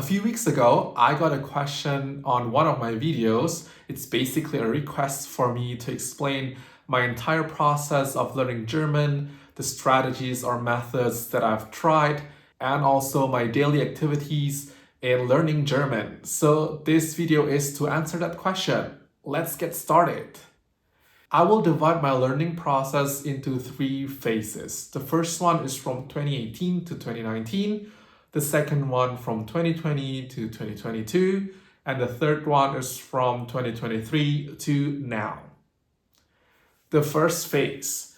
A few weeks ago, I got a question on one of my videos. It's basically a request for me to explain my entire process of learning German, the strategies or methods that I've tried, and also my daily activities in learning German. So this video is to answer that question. Let's get started. I will divide my learning process into 3 phases. The first one is from 2018 to 2019. The second one from 2020 to 2022, and the third one is from 2023 to now. The first phase.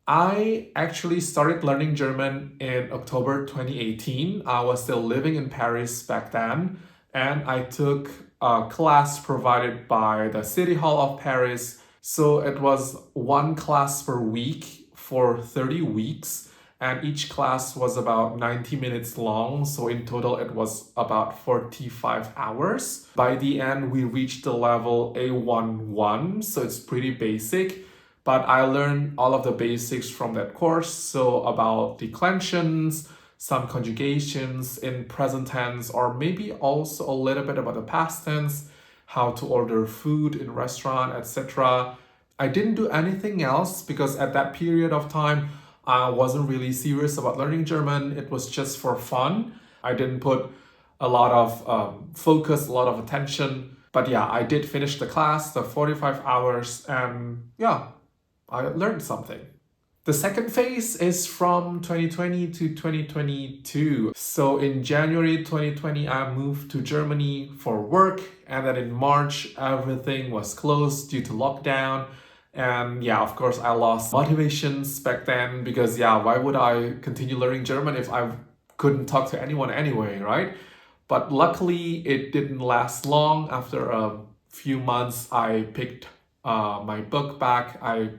I actually started learning German in October 2018. I was still living in Paris back then, and I took a class provided by the City Hall of Paris. So it was 1 class per week for 30 weeks. And each class was about 90 minutes long. So in total, it was about 45 hours. By the end, we reached the level A11. So it's pretty basic. But I learned all of the basics from that course. So about declensions, some conjugations in present tense, or maybe also a little bit about the past tense, how to order food in restaurant, etc. I didn't do anything else because at that period of time, I wasn't really serious about learning German. It was just for fun. I didn't put a lot of focus, a lot of attention. But yeah, I did finish the class, the 45 hours, and yeah, I learned something. The second phase is from 2020 to 2022. So in January 2020, I moved to Germany for work. And then in March, everything was closed due to lockdown. And yeah, of course, I lost motivations back then because why would I continue learning German if I couldn't talk to anyone anyway, right? But luckily, it didn't last long. After a few months, I picked my book back. I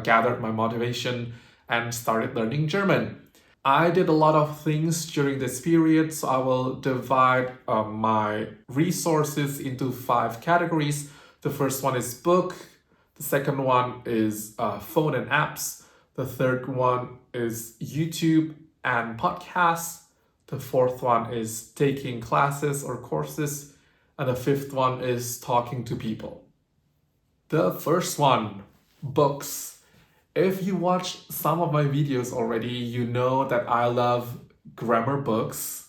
gathered my motivation and started learning German. I did a lot of things during this period, so I will divide my resources into 5 categories. The first one is book. The second one is phone and apps. The third one is YouTube and podcasts. The fourth one is taking classes or courses. And the fifth one is talking to people. The first one, books. If you watched some of my videos already, you know that I love grammar books,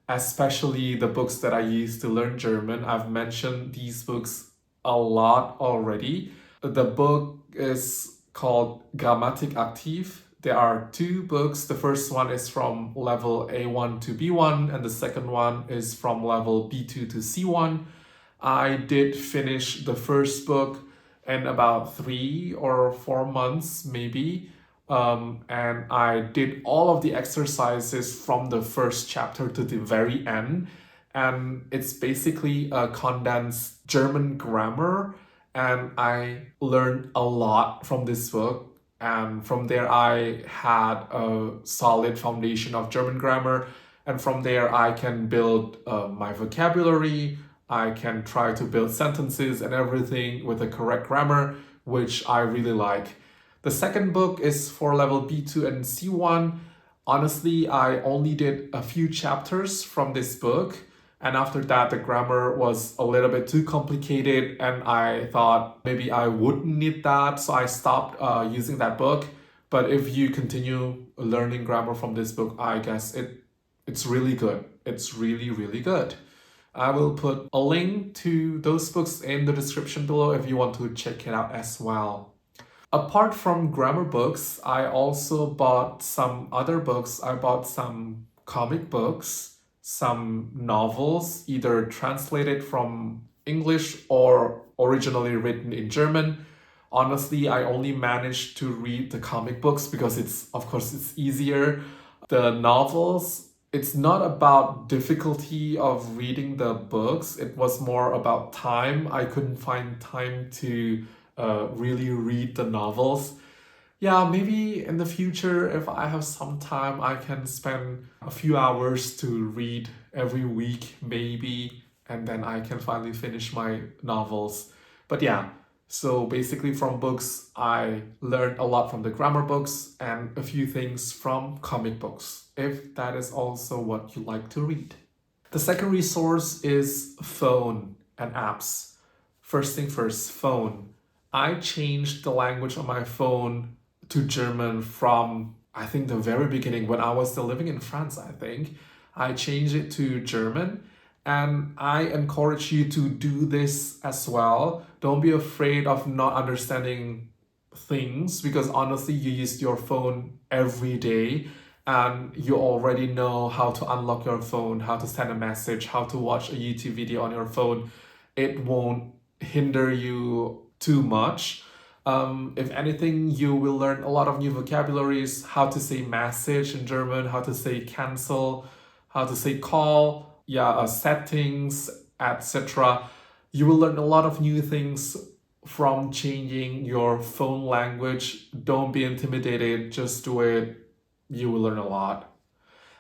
especially the books that I use to learn German. I've mentioned these books a lot already. The book is called Grammatik Aktiv. There are 2 books. The first one is from level A1 to B1, and the second one is from level B2 to C1. I did finish the first book in about 3 or 4 months, maybe. And I did all of the exercises from the first chapter to the very end. And it's basically a condensed German grammar. And I learned a lot from this book. And from there, I had a solid foundation of German grammar. And from there, I can build my vocabulary. I can try to build sentences and everything with the correct grammar, which I really like. The second book is for level B2 and C1. Honestly, I only did a few chapters from this book. And after that, the grammar was a little bit too complicated and I thought maybe I wouldn't need that. So I stopped using that book. But if you continue learning grammar from this book, I guess it's really good. It's really, really good. I will put a link to those books in the description below if you want to check it out as well. Apart from grammar books, I also bought some other books. I bought some comic books, some novels, either translated from English or originally written in German. Honestly, I only managed to read the comic books because it's easier. The novels, it's not about difficulty of reading the books. It was more about time. I couldn't find time to really read the novels. Yeah, maybe in the future, if I have some time, I can spend a few hours to read every week, maybe, and then I can finally finish my novels. But yeah, so basically from books, I learned a lot from the grammar books and a few things from comic books, if that is also what you like to read. The second resource is phone and apps. First thing first, phone. I changed the language on my phone to German from, I think, the very beginning when I was still living in France, I think. I changed it to German, and I encourage you to do this as well. Don't be afraid of not understanding things, because honestly, you use your phone every day and you already know how to unlock your phone, how to send a message, how to watch a YouTube video on your phone. It won't hinder you too much. If anything, you will learn a lot of new vocabularies, how to say message in German, how to say cancel, how to say call, settings, etc. You will learn a lot of new things from changing your phone language. Don't be intimidated, just do it. You will learn a lot.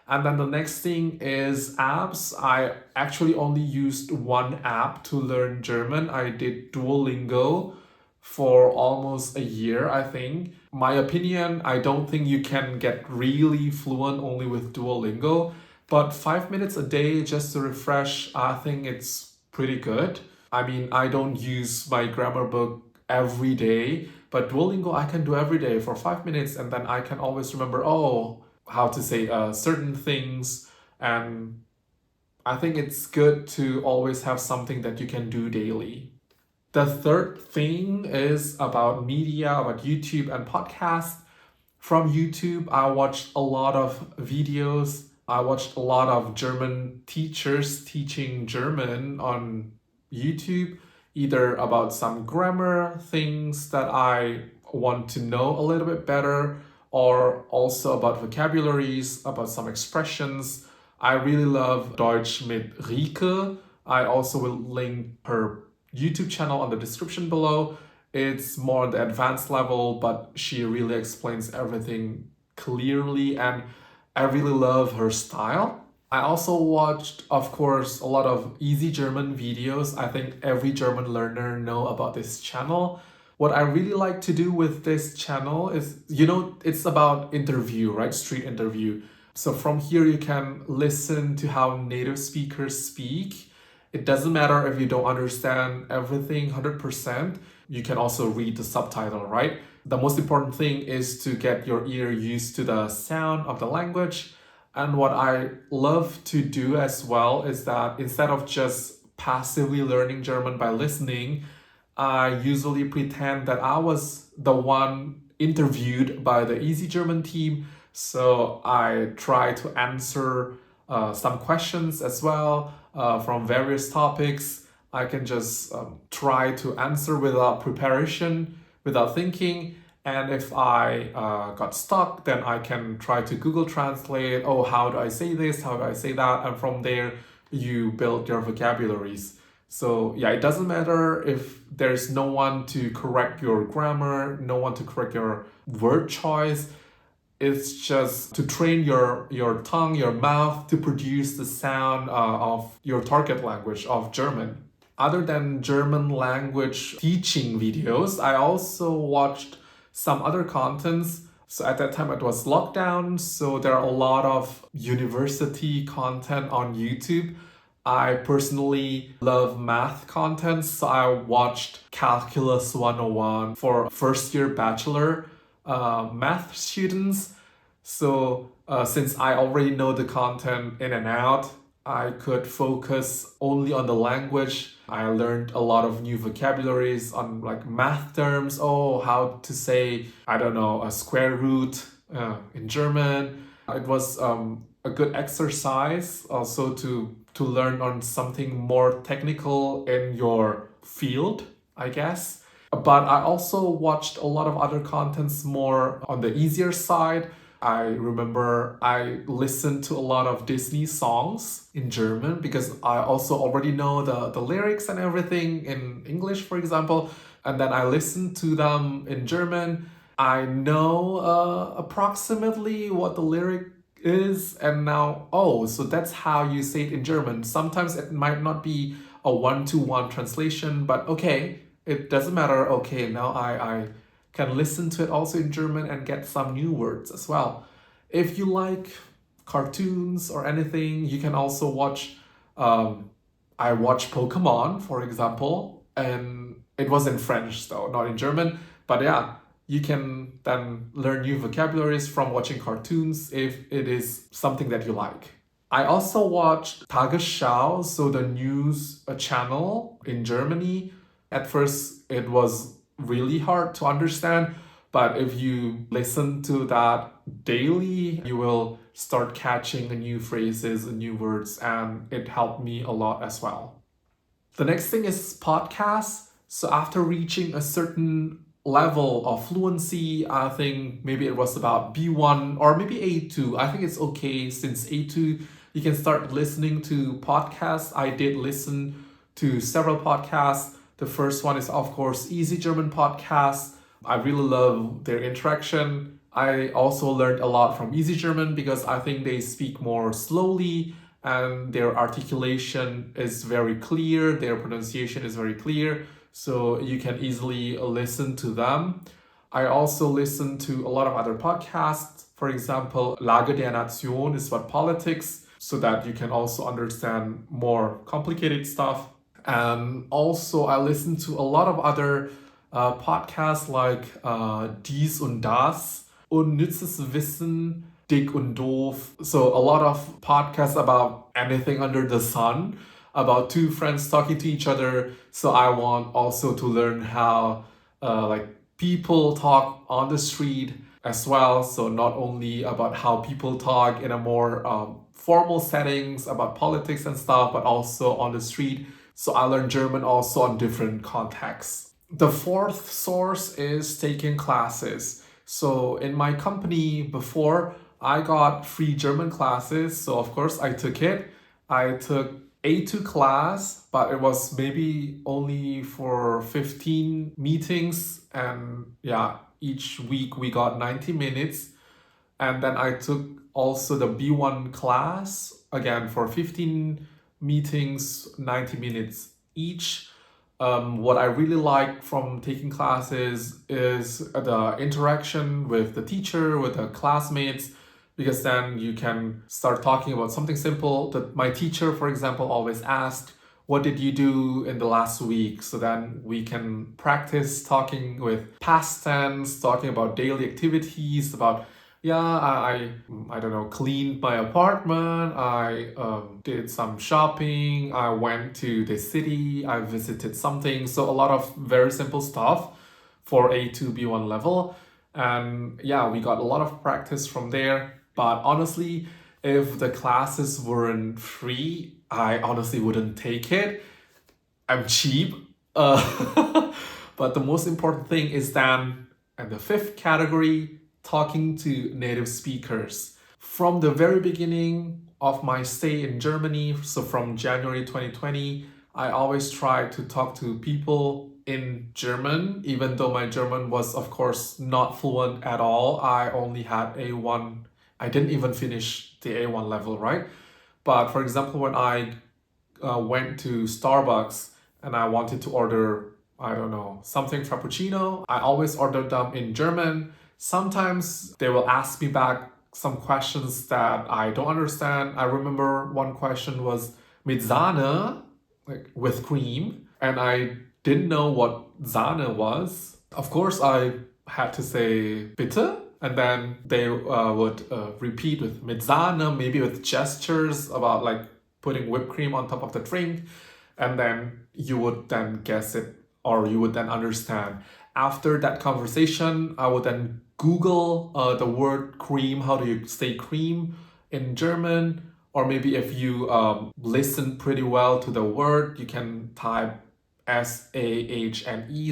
And then the next thing is apps. I actually only used one app to learn German. I did Duolingo for almost a year, I think. My opinion, I don't think you can get really fluent only with Duolingo, but 5 minutes a day just to refresh, I think it's pretty good. I mean, I don't use my grammar book every day, but Duolingo I can do every day for 5 minutes, and then I can always remember, how to say certain things. And I think it's good to always have something that you can do daily. The third thing is about media, about YouTube and podcasts. From YouTube, I watched a lot of videos. I watched a lot of German teachers teaching German on YouTube, either about some grammar things that I want to know a little bit better, or also about vocabularies, about some expressions. I really love Deutsch mit Rike. I also will link her YouTube channel on the description below. It's more on the advanced level, but she really explains everything clearly, and I really love her style. I also watched, of course, a lot of easy German videos. I think every German learner know about this channel. What I really like to do with this channel is, it's about interview, right? Street interview. So from here you can listen to how native speakers speak. It doesn't matter if you don't understand everything 100%. You can also read the subtitle, right? The most important thing is to get your ear used to the sound of the language. And what I love to do as well is that instead of just passively learning German by listening, I usually pretend that I was the one interviewed by the Easy German team. So I try to answer some questions as well from various topics. I can just try to answer without preparation, without thinking. And if I got stuck, then I can try to Google Translate. Oh, how do I say this? How do I say that? And from there, you build your vocabularies. So it doesn't matter if there's no one to correct your grammar, no one to correct your word choice. It's just to train your tongue, your mouth to produce the sound of your target language of German. Other than German language teaching videos, I also watched some other contents. So at that time it was lockdown, so there are a lot of university content on YouTube. I personally love math content, so I watched Calculus 101 for first year bachelor math students. So since I already know the content in and out, I could focus only on the language. I learned a lot of new vocabularies on like math terms. Oh, how to say, I don't know, a square root in German. It was a good exercise also to learn on something more technical in your field, I guess. But I also watched a lot of other contents more on the easier side. I remember I listened to a lot of Disney songs in German because I also already know the lyrics and everything in English, for example. And then I listened to them in German. I know approximately what the lyric is, and now, so that's how you say it in German. Sometimes it might not be a one-to-one translation, but okay, it doesn't matter. Okay, now I can listen to it also in German and get some new words as well. If you like cartoons or anything, you can also watch I watched Pokemon, for example, and it was in French though, not in German. But yeah, you can then learn new vocabularies from watching cartoons if it is something that you like. I also watched Tagesschau, so the news channel in Germany. At first, it was really hard to understand, but if you listen to that daily, you will start catching new phrases and new words, and it helped me a lot as well. The next thing is podcasts. So after reaching a certain level of fluency, I think maybe it was about B1 or maybe A2. I think it's okay since A2 you can start listening to podcasts. I did listen to several podcasts. The first one is of course Easy German Podcast. I really love their interaction. I also learned a lot from Easy German because I think they speak more slowly and their articulation is very clear, their pronunciation is very clear, so you can easily listen to them. I also listen to a lot of other podcasts. For example, Lage der Nation is about politics, so that you can also understand more complicated stuff. And also I listen to a lot of other podcasts like dies und das, Unnützes, wissen, dick und doof. So a lot of podcasts about anything under the sun, about two friends talking to each other. So I want also to learn how like people talk on the street as well. So not only about how people talk in a more formal settings about politics and stuff, but also on the street. So I learned German also on different contexts. The fourth source is taking classes. So in my company before, I got free German classes. So of course I took it. I took A2 class, but it was maybe only for 15 meetings. And yeah, each week we got 90 minutes. And then I took also the B1 class, again for 15 meetings, 90 minutes each. What I really like from taking classes is the interaction with the teacher, with the classmates, because then you can start talking about something simple that my teacher, for example, always asked, what did you do in the last week? So then we can practice talking with past tense, talking about daily activities, about I don't know, cleaned my apartment, I did some shopping, I went to the city, I visited something. So a lot of very simple stuff for A2 B1 level. And yeah, we got a lot of practice from there. But honestly, if the classes weren't free, I honestly wouldn't take it. I'm cheap. But the most important thing is then, and the fifth category, talking to native speakers. From the very beginning of my stay in Germany, so from January 2020, I always try to talk to people in German, even though my German was, of course, not fluent at all. I only had A1. I didn't even finish the A1 level, right? But for example, when I went to Starbucks and I wanted to order, I don't know, something frappuccino, I always ordered them in German. Sometimes they will ask me back some questions that I don't understand. I remember one question was mit Sahne, like with cream, and I didn't know what Sahne was. Of course, I had to say bitte, and then they would repeat with mit Sahne, maybe with gestures about like putting whipped cream on top of the drink, and then you would then guess it or you would then understand. After that conversation, I would then Google the word cream. How do you say cream in German? Or maybe if you listen pretty well to the word, you can type Sahne,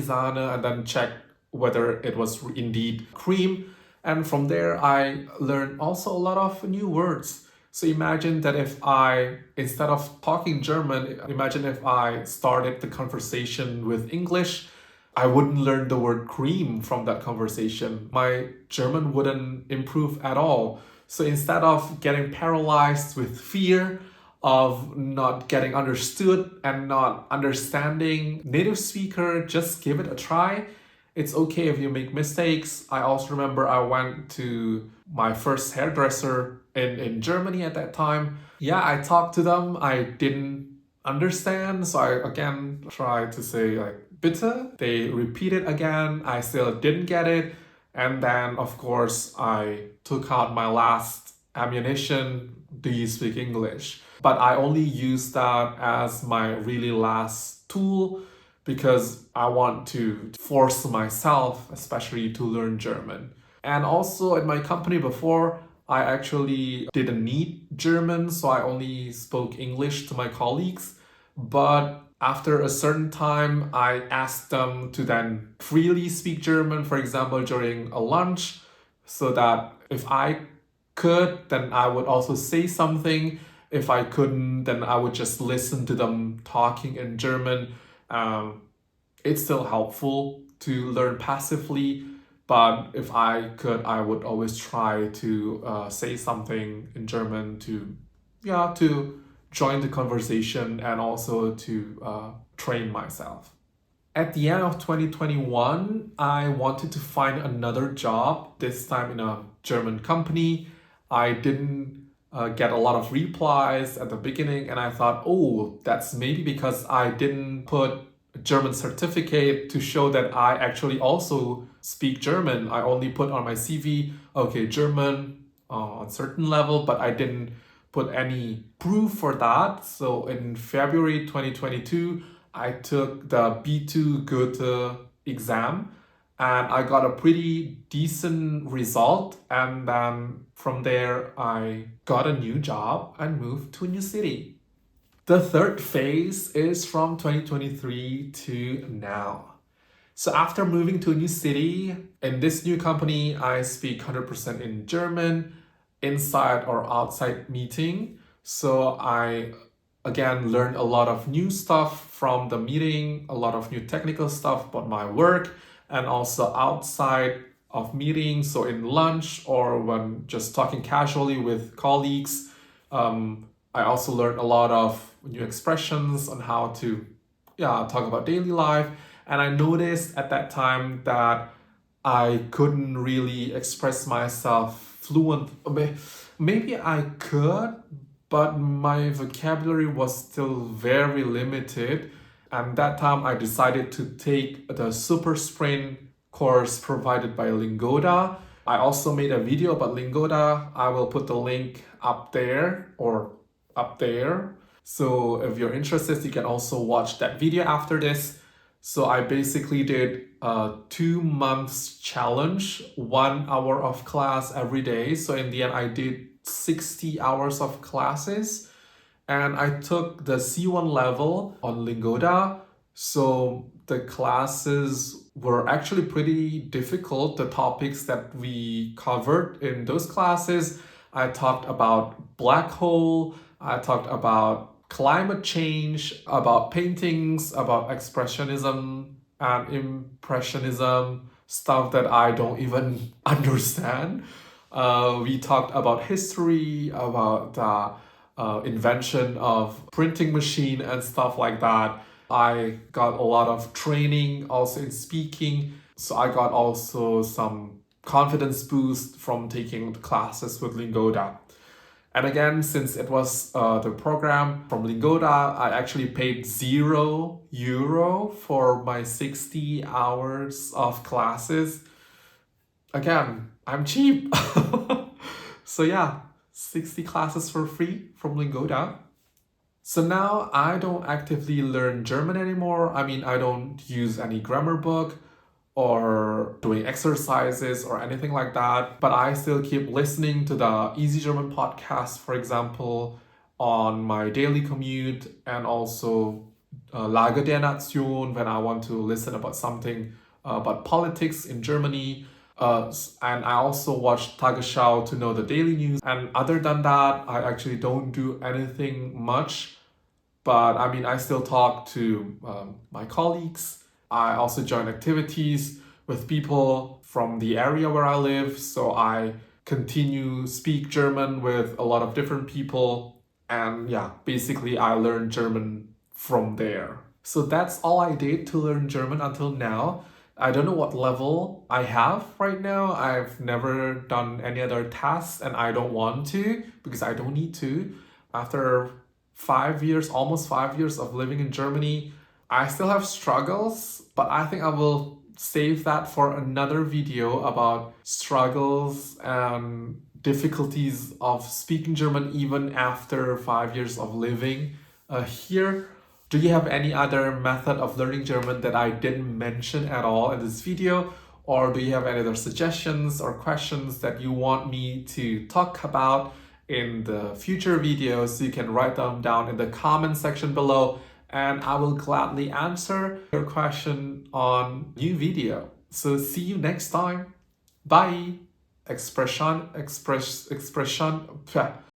Sahne, and then check whether it was indeed cream. And from there, I learned also a lot of new words. So imagine that if I, instead of talking German, imagine if I started the conversation with English, I wouldn't learn the word cream from that conversation. My German wouldn't improve at all. So instead of getting paralyzed with fear of not getting understood and not understanding native speaker, just give it a try. It's okay if you make mistakes. I also remember I went to my first hairdresser in Germany at that time. Yeah, I talked to them. I didn't understand, so I again tried to say like bitte. They repeated again. I still didn't get it. And then, of course, I took out my last ammunition. Do you speak English? But I only used that as my really last tool because I want to force myself, especially to learn German. And also at my company before, I actually didn't need German, so I only spoke English to my colleagues. But after a certain time, I asked them to then freely speak German, for example, during a lunch, so that if I could, then I would also say something. If I couldn't, then I would just listen to them talking in German. Um, it's still helpful to learn passively, but if I could, I would always try to say something in German to, yeah, to join the conversation and also to train myself. At the end of 2021, I wanted to find another job, this time in a German company. I didn't get a lot of replies at the beginning, and I thought, oh, that's maybe because I didn't put a German certificate to show that I actually also speak German. I only put on my CV, okay, German on certain level, but I didn't put any proof for that. So in February 2022, I took the B2 Goethe exam and I got a pretty decent result. And then from there, I got a new job and moved to a new city. The third phase is from 2023 to now. So after moving to a new city, in this new company, I speak 100% in German, inside or outside meeting. So I again learned a lot of new stuff from the meeting, a lot of new technical stuff about my work, and also outside of meetings, so in lunch or when just talking casually with colleagues. I also learned a lot of new expressions on how to talk about daily life. And I noticed at that time that I couldn't really express myself fluent. Maybe I could, but my vocabulary was still very limited. And that time I decided to take the Super Sprint course provided by Lingoda. I also made a video about Lingoda. I will put the link up there or up there. So if you're interested, you can also watch that video after this. So I basically did a 2 months challenge, 1 hour of class every day. So in the end, I did 60 hours of classes and I took the C1 level on Lingoda. So the classes were actually pretty difficult. The topics that we covered in those classes, I talked about black hole, I talked about climate change, about paintings, about expressionism and impressionism, stuff that I don't even understand. We talked about history, about the invention of printing machine and stuff like that. I got a lot of training also in speaking. So I got also some confidence boost from taking the classes with Lingoda. And again, since it was the program from Lingoda, I actually paid €0 for my 60 hours of classes. Again, I'm cheap. So yeah, 60 classes for free from Lingoda. So now I don't actively learn German anymore. I mean, I don't use any grammar book or doing exercises or anything like that. But I still keep listening to the Easy German podcast, for example, on my daily commute, and also Lage der Nation when I want to listen about something about politics in Germany. And I also watch Tagesschau to know the daily news. And other than that, I actually don't do anything much. But I mean, I still talk to my colleagues. I also join activities with people from the area where I live. So I continue speak German with a lot of different people. And yeah, basically I learned German from there. So that's all I did to learn German until now. I don't know what level I have right now. I've never done any other tasks and I don't want to because I don't need to. After 5 years, almost 5 years of living in Germany, I still have struggles, but I think I will save that for another video about struggles and difficulties of speaking German even after 5 years of living here. Do you have any other method of learning German that I didn't mention at all in this video? Or do you have any other suggestions or questions that you want me to talk about in the future videos? You can write them down in the comment section below and I will gladly answer your question on new video. So see you next time. Bye. Expression.